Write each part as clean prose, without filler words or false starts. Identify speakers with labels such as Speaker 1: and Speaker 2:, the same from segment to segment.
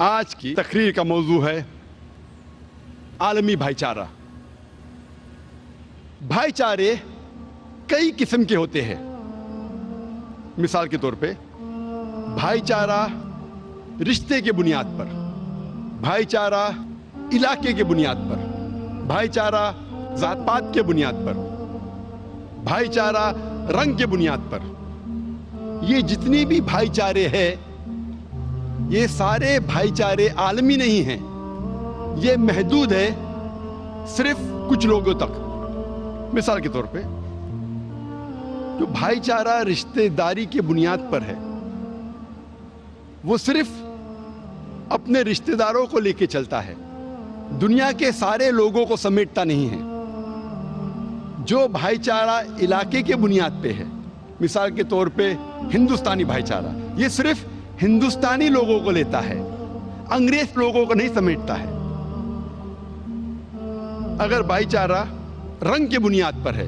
Speaker 1: آج کی تقریر کا موضوع ہے عالمی بھائی چارہ۔ بھائی چارے کئی قسم کے ہوتے ہیں۔ مثال کے طور پہ بھائی چارہ رشتے کے بنیاد پر، بھائی چارہ علاقے کے بنیاد پر، بھائی چارہ ذات پات کے بنیاد پر، بھائی چارہ رنگ کے بنیاد پر، یہ جتنی بھی بھائی چارے ہیں یہ سارے بھائی چارے عالمی نہیں ہیں، یہ محدود ہے صرف کچھ لوگوں تک۔ مثال کے طور پہ جو بھائی چارہ رشتہ داری کے بنیاد پر ہے وہ صرف اپنے رشتہ داروں کو لے کے چلتا ہے، دنیا کے سارے لوگوں کو سمیٹتا نہیں ہے۔ جو بھائی چارہ علاقے کے بنیاد پہ ہے، مثال کے طور پہ ہندوستانی بھائی چارہ، یہ صرف ہندوستانی لوگوں کو لیتا ہے، انگریز لوگوں کو نہیں سمیٹتا ہے۔ اگر بھائی چارہ رنگ کے بنیاد پر ہے،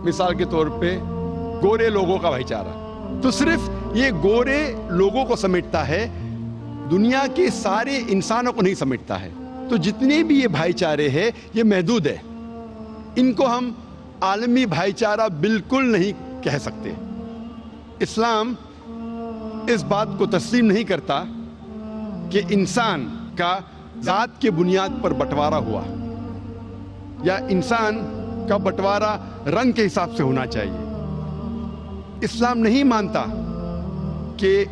Speaker 1: مثال کے طور پہ گورے لوگوں کا بھائی چارہ، تو صرف یہ گورے لوگوں کو سمیٹتا ہے، دنیا کے سارے انسانوں کو نہیں سمیٹتا ہے۔ تو جتنے بھی یہ بھائی چارے ہیں یہ محدود ہے، ان کو ہم عالمی بھائی چارہ بالکل نہیں کہہ سکتے۔ اسلام اس بات کو تسلیم نہیں کرتا کہ انسان کا ذات کے بنیاد پر بٹوارا ہوا یا انسان کا بٹوارا رنگ کے حساب سے ہونا چاہیے۔ اسلام نہیں مانتا کہ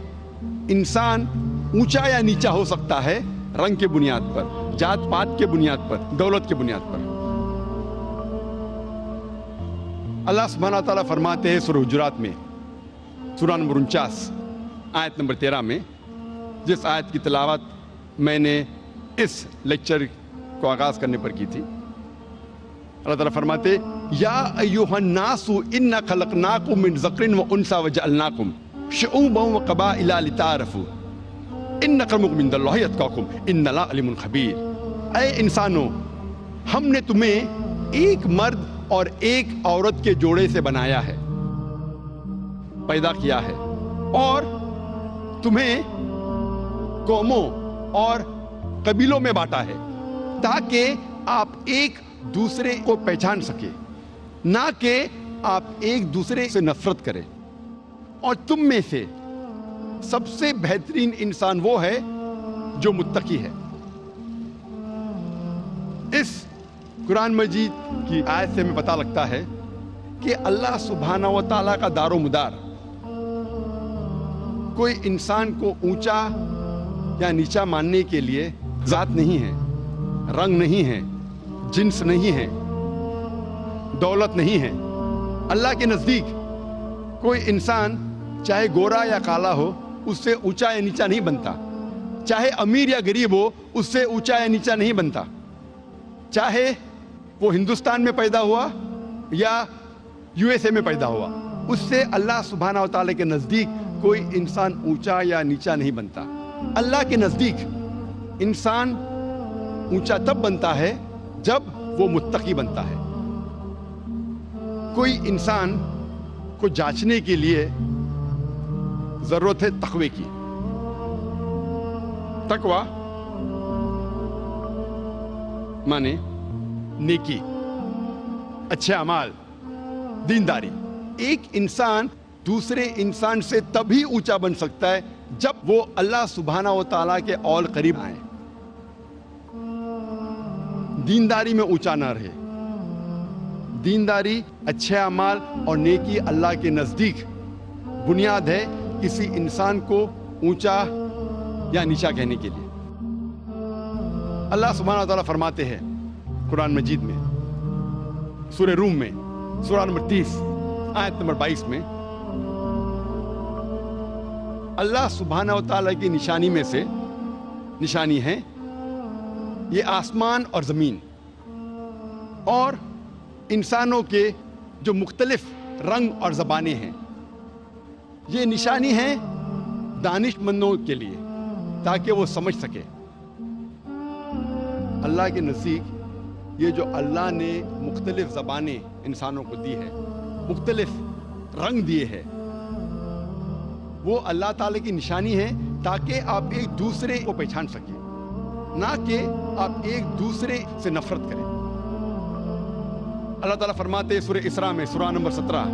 Speaker 1: انسان اونچا یا نیچا ہو سکتا ہے رنگ کے بنیاد پر، ذات پات کے بنیاد پر، دولت کے بنیاد پر۔ اللہ سبحانہ تعالیٰ فرماتے ہیں سورہ حجرات میں، سورہ نمبر 49 آیت نمبر 13 میں، جس آیت کی تلاوت میں نے اس لیکچر کو آغاز کرنے پر کی تھی۔ اللہ تعالیٰ فرماتے یا ایھا الناس انا خلقناکم من ذکر و انثی وجعلناکم شعوبا وقبائل لتعارفوا ان اکرمکم عند اللہ اتقاکم ان اللہ علیم خبیر۔ اے انسانوں، ہم نے تمہیں ایک مرد اور ایک عورت کے جوڑے سے بنایا ہے، پیدا کیا ہے، اور تمہیں قوموں اور قبیلوں میں بانٹا ہے تاکہ آپ ایک دوسرے کو پہچان سکے، نہ کہ آپ ایک دوسرے سے نفرت کریں۔ اور تم میں سے سب سے بہترین انسان وہ ہے جو متقی ہے۔ اس قرآن مجید کی آیت سے ہمیں پتہ لگتا ہے کہ اللہ سبحانہ و تعالیٰ کا دار و مدار کوئی انسان کو اونچا یا نیچا ماننے کے لیے ذات نہیں ہے، رنگ نہیں ہے، جنس نہیں ہے، دولت نہیں ہے۔ اللہ کے نزدیک کوئی انسان چاہے گورا یا کالا ہو اس سے اونچا یا نیچا نہیں بنتا، چاہے امیر یا غریب ہو اس سے اونچا یا نیچا نہیں بنتا، چاہے وہ ہندوستان میں پیدا ہوا یا USA میں پیدا ہوا، اس سے اللہ سبحانہ و تعالیٰ کے نزدیک کوئی انسان اونچا یا نیچا نہیں بنتا۔ اللہ کے نزدیک انسان اونچا تب بنتا ہے جب وہ متقی بنتا ہے۔ کوئی انسان کو جانچنے کے لیے ضرورت ہے تقوی کی۔ تقوی مانے نیکی، اچھے اعمال، دینداری۔ ایک انسان دوسرے انسان سے تبھی اونچا بن سکتا ہے جب وہ اللہ سبحانہ و تعالیٰ کے اور قریب آئے، دینداری میں اونچا نہ رہے۔ دینداری، اچھے اعمال اور نیکی اللہ کے نزدیک بنیاد ہے کسی انسان کو اونچا یا نیچا کہنے کے لیے۔ اللہ سبحانہ و تعالیٰ فرماتے ہیں قرآن مجید میں، سورہ روم میں، سورہ نمبر 30 آیت نمبر 22 میں، اللہ سبحانہ و تعالیٰ کی نشانی میں سے نشانی ہے یہ آسمان اور زمین اور انسانوں کے جو مختلف رنگ اور زبانیں ہیں۔ یہ نشانی ہے دانش مندوں کے لیے تاکہ وہ سمجھ سکے۔ اللہ کے نزدیک یہ جو اللہ نے مختلف زبانیں انسانوں کو دی ہے، مختلف رنگ دیے ہیں، وہ اللہ تعالیٰ کی نشانی ہے تاکہ آپ ایک دوسرے کو پہچان سکیں، نہ کہ آپ ایک دوسرے سے نفرت کریں۔ اللہ تعالیٰ فرماتے ہیں سورہ اسراء میں، سورہ نمبر 17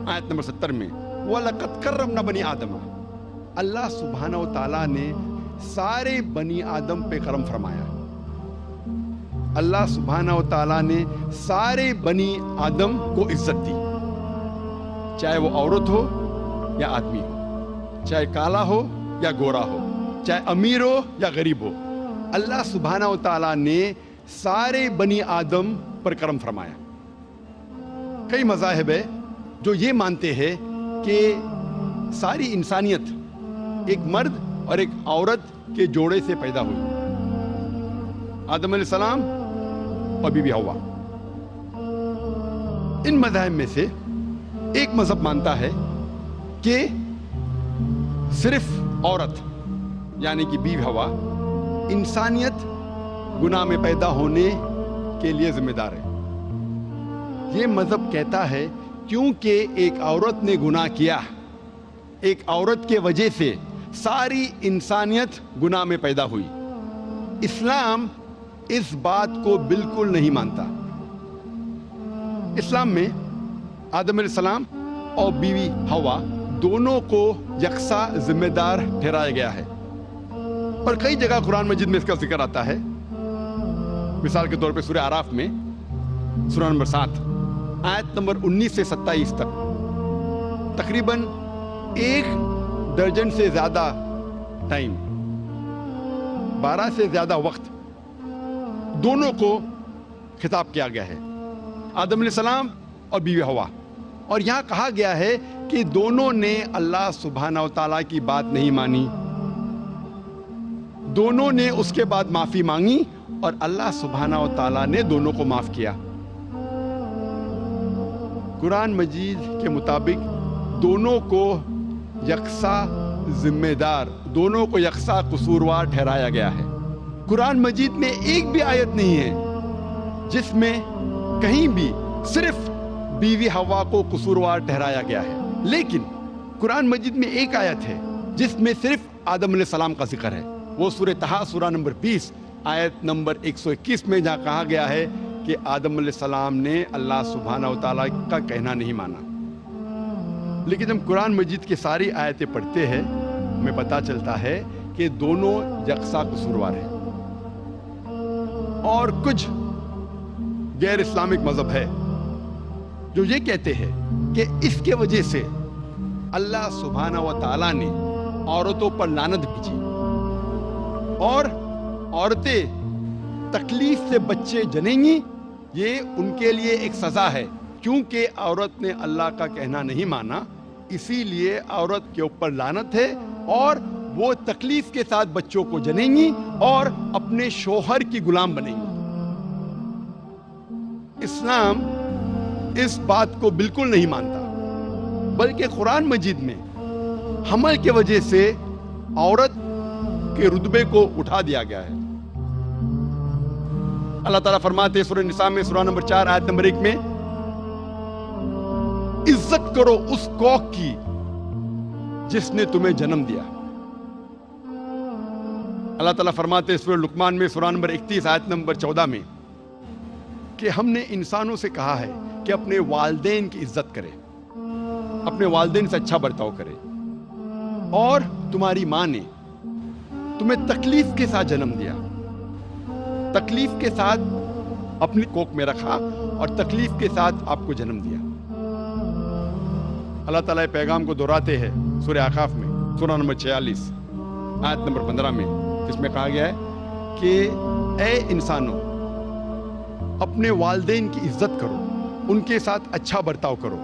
Speaker 1: آیت نمبر 70 میں، وَلَقَدْ كَرَّمْنَا بَنِي آدَمَ، اللہ سبحانہ و تعالیٰ نے سارے بنی آدم پہ کرم فرمایا۔ اللہ سبحانہ و تعالیٰ نے سارے بنی آدم کو عزت دی، چاہے وہ عورت ہو یا آدمی ہو، چاہے کالا ہو یا گورا ہو، چاہے امیر ہو یا غریب ہو، اللہ سبحانہ و تعالیٰ نے سارے بنی آدم پر کرم فرمایا۔ کئی مذاہب ہے جو یہ مانتے ہیں کہ ساری انسانیت ایک مرد اور ایک عورت کے جوڑے سے پیدا ہوئی، آدم علیہ السلام اور بی بی حوا۔ ان مذاہب میں سے ایک مذہب مانتا ہے کہ صرف عورت یعنی کہ بی بی حوا انسانیت گناہ میں پیدا ہونے کے لیے ذمہ دار ہے۔ یہ مذہب کہتا ہے کیونکہ ایک عورت نے گناہ کیا، ایک عورت کے وجہ سے ساری انسانیت گناہ میں پیدا ہوئی۔ اسلام اس بات کو بالکل نہیں مانتا۔ اسلام میں آدم علیہ السلام اور بیوی حوا دونوں کو یکساں ذمہ دار ٹھہرایا گیا ہے، اور کئی جگہ قرآن مجید میں اس کا ذکر آتا ہے۔ مثال کے طور پہ سورہ اعراف میں، سورہ نمبر 7 آیت نمبر 19 سے 27 تک تقریباً 1 درجن سے زیادہ ٹائم، 12 سے زیادہ وقت دونوں کو خطاب کیا گیا ہے، آدم علیہ السلام اور بیوی حوا۔ اور یہاں کہا گیا ہے کہ دونوں نے اللہ سبحانہ و تعالیٰ کی بات نہیں مانی، دونوں نے اس کے بعد معافی مانگی اور اللہ سبحانہ و تعالیٰ نے دونوں کو معاف کیا۔ قرآن مجید کے مطابق دونوں کو یکساں ذمہ دار، دونوں کو یکساں قصوروار ٹھہرایا گیا ہے۔ قرآن مجید میں ایک بھی آیت نہیں ہے جس میں کہیں بھی صرف بیوی حوا کو قصوروار ٹھہرایا گیا ہے، لیکن قرآن مجید میں ایک آیت ہے جس میں صرف آدم علیہ السلام کا ذکر ہے، وہ سورہ طٰہٰ سورہ نمبر 20 آیت نمبر 121 میں جہاں کہا گیا ہے کہ آدم علیہ السلام نے اللہ سبحانہ و تعالیٰ کا کہنا نہیں مانا۔ لیکن جب قرآن مجید کی ساری آیتیں پڑھتے ہیں ہمیں پتہ چلتا ہے کہ دونوں یکساں قصوروار ہیں۔ اور کچھ غیر اسلامک مذہب ہے جو یہ کہتے ہیں کہ اس کے وجہ سے اللہ سبحانہ و تعالیٰ نے عورتوں پر لعنت بھیجی، اور عورتیں تکلیف سے بچے جنیں گی، یہ ان کے لیے ایک سزا ہے، کیونکہ عورت نے اللہ کا کہنا نہیں مانا، اسی لیے عورت کے اوپر لعنت ہے، اور وہ تکلیف کے ساتھ بچوں کو جنیں گی اور اپنے شوہر کی غلام بنیں گی۔ اسلام اس بات کو بالکل نہیں مانتا، بلکہ قرآن مجید میں حمل کی وجہ سے عورت کے رتبے کو اٹھا دیا گیا ہے۔ اللہ تعالیٰ فرماتے ہیں سورہ نساء میں، سورہ نمبر 4 آیت نمبر 1 میں، عزت کرو اس کوکھ کی جس نے تمہیں جنم دیا۔ اللہ تعالیٰ فرماتے ہیں سورہ لقمان میں، سورہ نمبر 31 آیت نمبر 14 میں، کہ ہم نے انسانوں سے کہا ہے کہ اپنے والدین کی عزت کرے، اپنے والدین سے اچھا برتاؤ کرے، اور تمہاری ماں نے تمہیں تکلیف کے ساتھ جنم دیا، تکلیف کے ساتھ اپنی کوکھ میں رکھا اور تکلیف کے ساتھ آپ کو جنم دیا۔ اللہ تعالیٰ پیغام کو دہراتے ہیں سورہ اعراف میں، سورہ نمبر 46 آیت نمبر 15 میں، جس میں کہا گیا ہے کہ اے انسانوں، اپنے والدین کی عزت کرو، ان کے ساتھ اچھا برتاؤ کرو،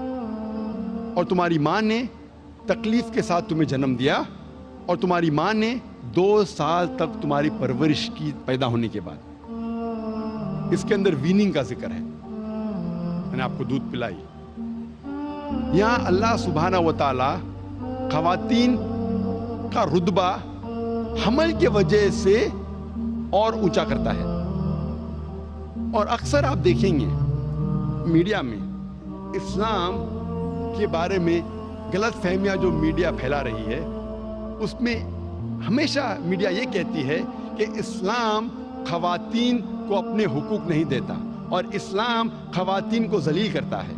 Speaker 1: اور تمہاری ماں نے تکلیف کے ساتھ تمہیں جنم دیا، اور تمہاری ماں نے 2 سال تک تمہاری پرورش کی پیدا ہونے کے بعد۔ اس کے اندر ویننگ کا ذکر ہے، میں نے آپ کو دودھ پلائی۔ یہاں اللہ سبحانہ و تعالی خواتین کا رتبہ حمل کی وجہ سے اور اونچا کرتا ہے۔ اور اکثر آپ دیکھیں گے میڈیا میں اسلام کے بارے میں غلط فہمیاں جو میڈیا پھیلا رہی ہے، اس میں ہمیشہ میڈیا یہ کہتی ہے کہ اسلام خواتین کو اپنے حقوق نہیں دیتا اور اسلام خواتین کو ذلیل کرتا ہے.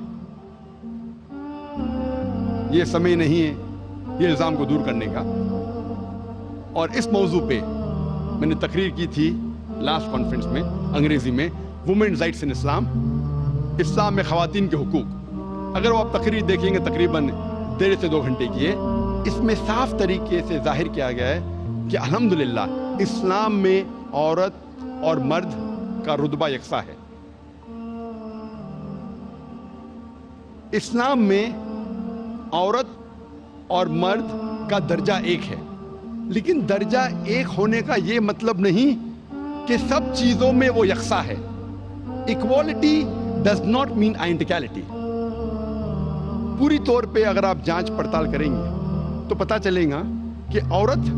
Speaker 1: یہ سمے نہیں ہے یہ الزام کو دور کرنے کا. اور اس موضوع پہ میں نے تقریر کی تھی لاسٹ کانفرنس میں انگریزی میں، وومنز رائٹس ان اسلام، اسلام میں خواتین کے حقوق. اگر وہ آپ تقریر دیکھیں گے تقریباً 1.5 سے 2 گھنٹے کی ہے. اس میں صاف طریقے سے ظاہر کیا گیا ہے کہ الحمدللہ اسلام میں عورت اور مرد کا رتبہ یکساں ہے. اسلام میں عورت اور مرد کا درجہ ایک ہے، لیکن درجہ ایک ہونے کا یہ مطلب نہیں کہ سب چیزوں میں وہ یکساں ہے. Equality does not mean identicality. پوری طور پہ اگر آپ جانچ پڑتال کریں گے تو پتہ چلے گا کہ عورت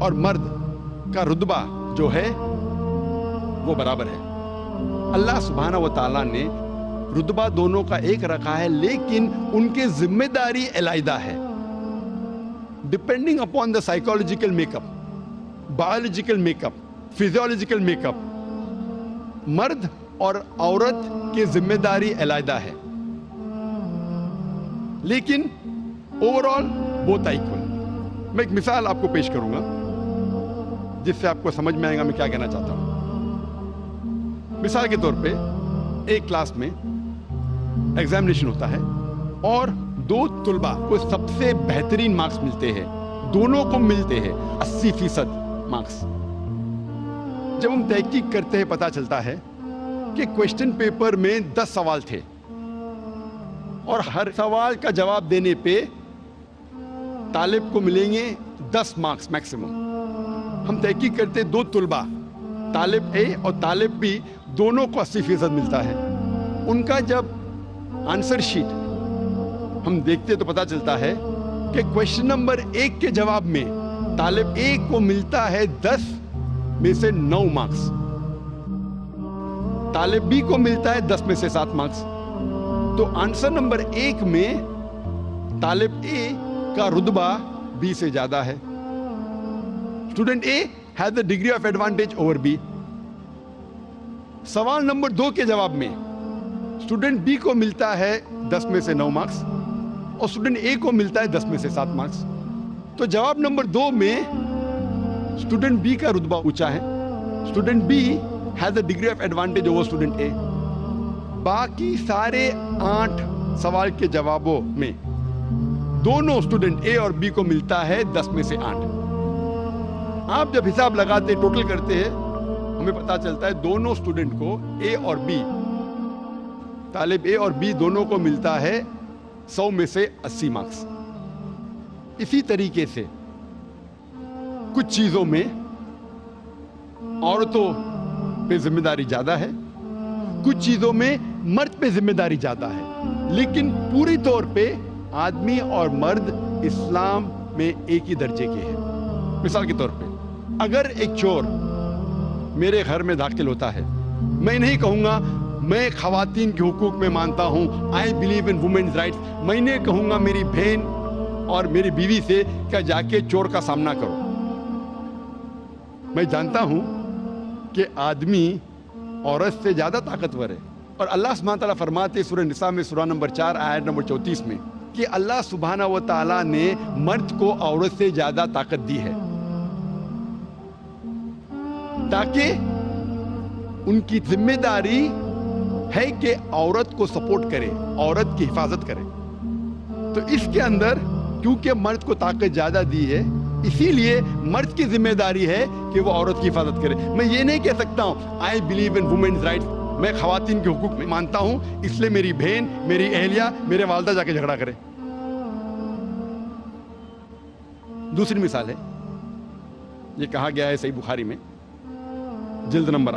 Speaker 1: اور مرد کا رتبہ جو ہے وہ برابر ہے. اللہ سبحانہ و تعالیٰ نے رتبہ دونوں کا ایک رکھا ہے، لیکن ان کے ذمہ داری علیحدہ ہے. Depending upon the psychological make up, biological make up, physiological make up, مرد اور عورت کی ذمہ داری علیحدہ ہے، لیکن اوور آل بوتھ ایکول. میں ایک مثال آپ کو پیش کروں گا جس سے آپ کو سمجھ میں آئے گا میں کیا کہنا چاہتا ہوں. مثال کے طور پہ ایک کلاس میں ایگزامینیشن ہوتا ہے اور 2 طلباء کو سب سے بہترین مارکس ملتے ہیں، دونوں کو ملتے ہیں 80% مارکس. جب ہم تحقیق کرتے ہیں پتہ چلتا ہے کہ کوشچن پیپر میں 10 سوال تھے اور ہر سوال کا جواب دینے پہ طالب کو ملیں گے 10 مارکس میکسیمم. ہم تحقیق کرتے 2 طلباء، طالب اے اور طالب بی، دونوں کو 80% ملتا ہے. ان کا جب آنسر شیٹ ہم دیکھتے تو پتا چلتا ہے کہ کوشچن نمبر 1 کے جواب میں طالب اے کو ملتا ہے 10 میں سے 9 مارکس، طالب بی کو ملتا ہے 10 میں سے 7 مارکس. تو آنسر نمبر 1 میں طالب اے کا رتبہ بی سے زیادہ ہے. Student A has a degree of advantage over B. سوال نمبر 2 کے جواب میں اسٹوڈنٹ بی کو ملتا ہے 10 میں سے 9 مارکس اور اسٹوڈنٹ اے کو ملتا ہے 10 میں سے 7 مارکس. تو جواب نمبر 2 میں اسٹوڈنٹ بی کا رتبہ اونچا ہے. Student B has a degree of advantage over student A. باقی سارے 8 سوال کے جوابوں میں دونوں اسٹوڈنٹ اے اور بی کو ملتا ہے 10 میں سے 8. آپ جب حساب لگاتے ٹوٹل کرتے ہیں ہمیں پتا چلتا ہے دونوں اسٹوڈنٹ کو اے اور بی، طالب اے اور بی دونوں کو ملتا ہے 100 میں سے 80 مارکس. اسی طریقے سے کچھ چیزوں میں عورتوں پہ ذمہ داری زیادہ ہے، کچھ چیزوں میں مرد پہ ذمہ داری زیادہ ہے، لیکن پوری طور پہ آدمی اور مرد اسلام میں ایک ہی درجے کے ہیں. مثال کے طور پہ اگر ایک چور میرے گھر میں داخل ہوتا ہے، میں نہیں کہوں گا میں خواتین کے حقوق میں مانتا ہوں، I believe in women's rights. میں نے کہوں گا میری بہن اور میری بیوی سے کہ جا کے چور کا سامنا کرو. میں جانتا ہوں کہ آدمی عورت سے زیادہ طاقتور ہے، اور اللہ سبحانہ تعالیٰ فرماتے سورہ نساء میں سورہ نمبر 4 آیت نمبر 34 میں کہ اللہ سبحانہ و تعالیٰ نے مرد کو عورت سے زیادہ طاقت دی ہے تاکہ ان کی ذمہ داری ہے کہ عورت کو سپورٹ کرے، عورت کی حفاظت کرے. تو اس کے اندر کیونکہ مرد کو طاقت زیادہ دی ہے، اسی لیے مرد کی ذمہ داری ہے کہ وہ عورت کی حفاظت کرے. میں یہ نہیں کہہ سکتا ہوں I believe in women's rights, میں خواتین کے حقوق میں مانتا ہوں اس لیے میری بہن، میری اہلیہ، میرے والدہ جا کے جھگڑا کرے. دوسری مثال ہے، یہ کہا گیا ہے صحیح بخاری میں جلد نمبر